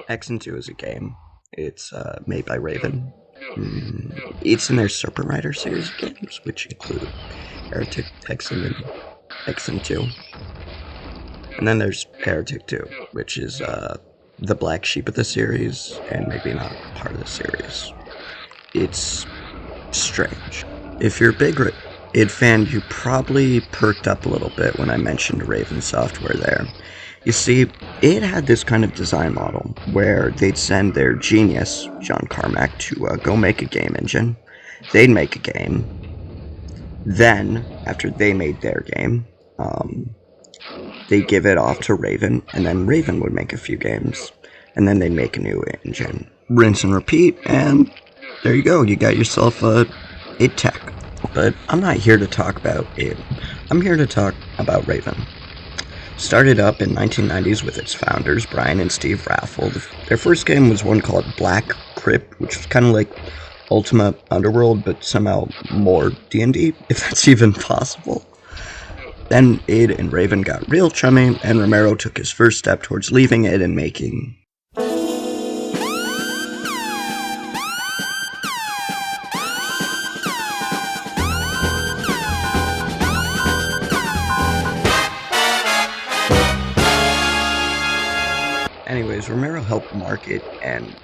HeXen II is a game. It's made by Raven. It's in their Serpent Rider series of games, which include Heretic, Hexen, and HeXen II. And then there's Heretic 2, which is the black sheep of the series, and maybe not part of the series. It's strange. If you're a big id fan, you probably perked up a little bit when I mentioned Raven Software there. You see, it had this kind of design model where they'd send their genius, John Carmack, to go make a game engine. They'd make a game. Then, after they made their game, they'd give it off to Raven, and then Raven would make a few games. And then they'd make a new engine. Rinse and repeat, and there you go. You got yourself a id Tech. But I'm not here to talk about id. I'm here to talk about Raven. Started up in 1990s with its founders, Brian and Steve Raffel. Their first game was one called Black Crypt, which was kind of like Ultima Underworld, but somehow more D&D, if that's even possible. Then id and Raven got real chummy, and Romero took his first step towards leaving id and making... Anyways, Romero helped market and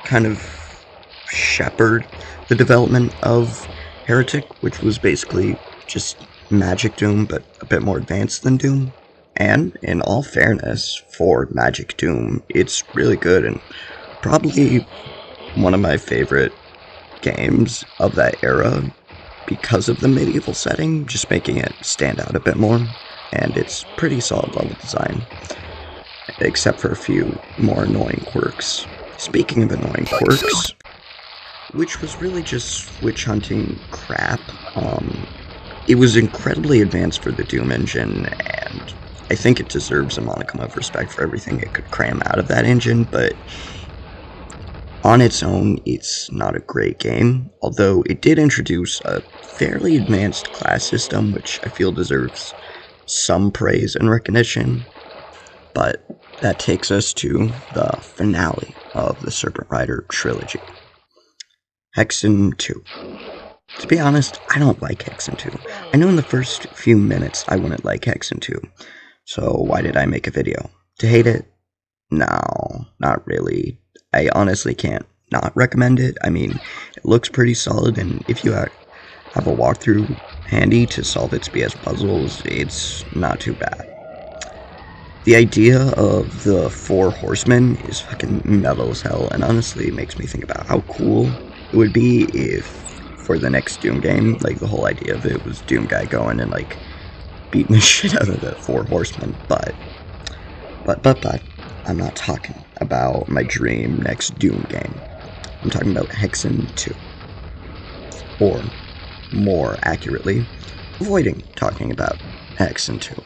kind of shepherd the development of Heretic, which was basically just Magic Doom, but a bit more advanced than Doom. And, in all fairness, for Magic Doom, it's really good and probably one of my favorite games of that era because of the medieval setting, just making it stand out a bit more. And it's pretty solid level design, except for a few more annoying quirks. Speaking of annoying quirks, which was really just witch hunting crap, it was incredibly advanced for the Doom engine, and I think it deserves a modicum of respect for everything it could cram out of that engine, but on its own, it's not a great game, although it did introduce a fairly advanced class system, which I feel deserves some praise and recognition. But that takes us to the finale of the Serpent Rider trilogy, HeXen II. To be honest, I don't like HeXen II. I know in the first few minutes I wouldn't like HeXen II, so why did I make a video? To hate it? No, not really. I honestly can't not recommend it. I mean, it looks pretty solid, and if you have a walkthrough handy to solve its BS puzzles, it's not too bad. The idea of the four horsemen is fucking metal as hell, and honestly it makes me think about how cool it would be if, for the next Doom game, like the whole idea of it was Doom guy going and like beating the shit out of the four horsemen, but, I'm not talking about my dream next Doom game. I'm talking about HeXen II. Or, more accurately, avoiding talking about HeXen II.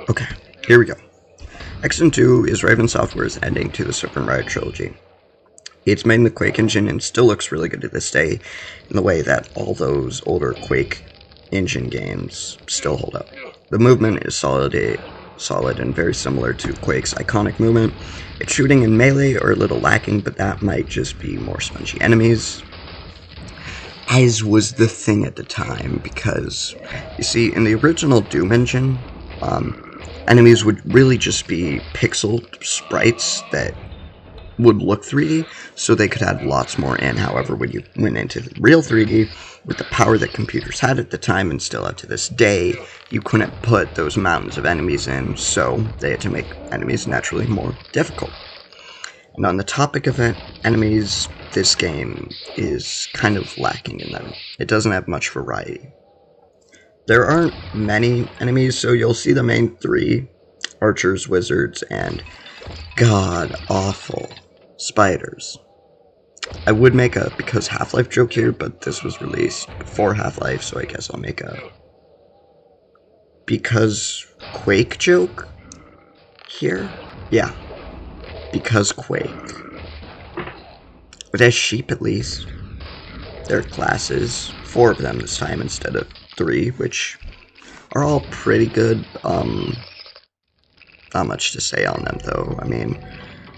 Okay, here we go. HeXen II is Raven Software's ending to the Serpent Rider trilogy. It's made in the Quake engine and still looks really good to this day, in the way that all those older Quake engine games still hold up. The movement is solid and very similar to Quake's iconic movement. Its shooting and melee are a little lacking, but that might just be more spongy enemies, as was the thing at the time, because, you see, in the original Doom engine, enemies would really just be pixeled sprites that would look 3D, so they could add lots more in. However, when you went into real 3D, with the power that computers had at the time, and still have to this day, you couldn't put those mountains of enemies in, so they had to make enemies naturally more difficult. And on the topic of enemies, this game is kind of lacking in them. It doesn't have much variety. There aren't many enemies, so you'll see the main three: archers, wizards, and god-awful spiders. I would make a because Half-Life joke here, but this was released before Half-Life, so I guess I'll make a because Quake joke here? Yeah, because Quake. But as sheep, at least. Their classes, 4 of them this time instead of 3, which are all pretty good. Not much to say on them, though. I mean,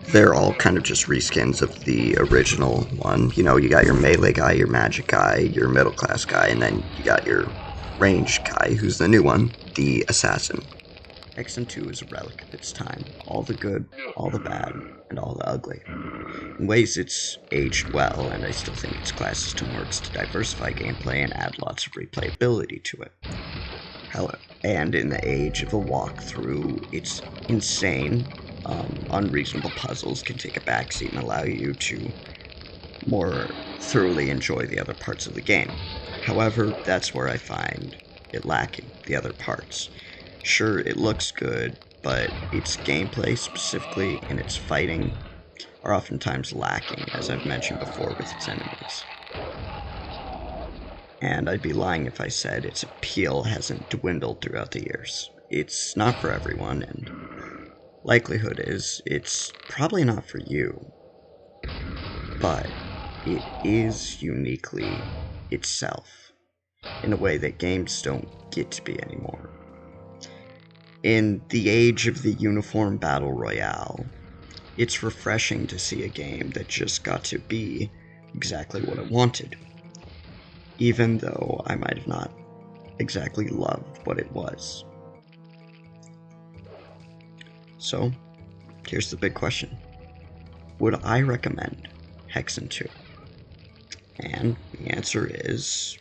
they're all kind of just reskins of the original one. You know, you got your melee guy, your magic guy, your middle class guy, and then you got your ranged guy, who's the new one, the assassin. HeXen II is a relic of its time. All the good, all the bad, and all the ugly. In ways, it's aged well, and I still think its class system works to diversify gameplay and add lots of replayability to it. However, and in the age of a walkthrough, its insane, unreasonable puzzles can take a backseat and allow you to more thoroughly enjoy the other parts of the game. However, that's where I find it lacking, the other parts. Sure, it looks good, but its gameplay, specifically in its fighting, are oftentimes lacking, as I've mentioned before with its enemies. And I'd be lying if I said its appeal hasn't dwindled throughout the years. It's not for everyone, and likelihood is it's probably not for you, but it is uniquely itself, in a way that games don't get to be anymore. In the age of the uniform battle royale, it's refreshing to see a game that just got to be exactly what it wanted, even though I might have not exactly loved what it was. So, here's the big question. Would I recommend HeXen II? And the answer is,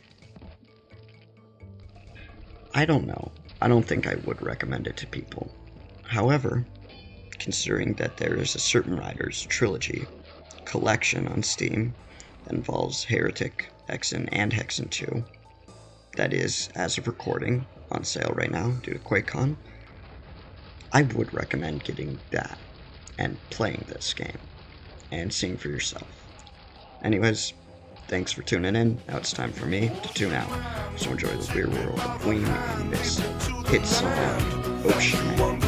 I don't know. I don't think I would recommend it to people. However, considering that there is a Certain Riders trilogy collection on Steam that involves Heretic, HeXen, and HeXen II, that is, as of recording, on sale right now due to QuakeCon, I would recommend getting that and playing this game and seeing for yourself. Anyways, thanks for tuning in. Now it's time for me to tune out. So enjoy the weird world of Queen and this hit song, Ocean Man.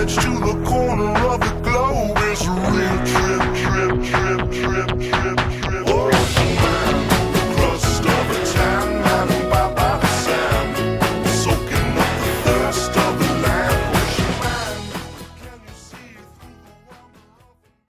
To the corner of the globe is a real trip.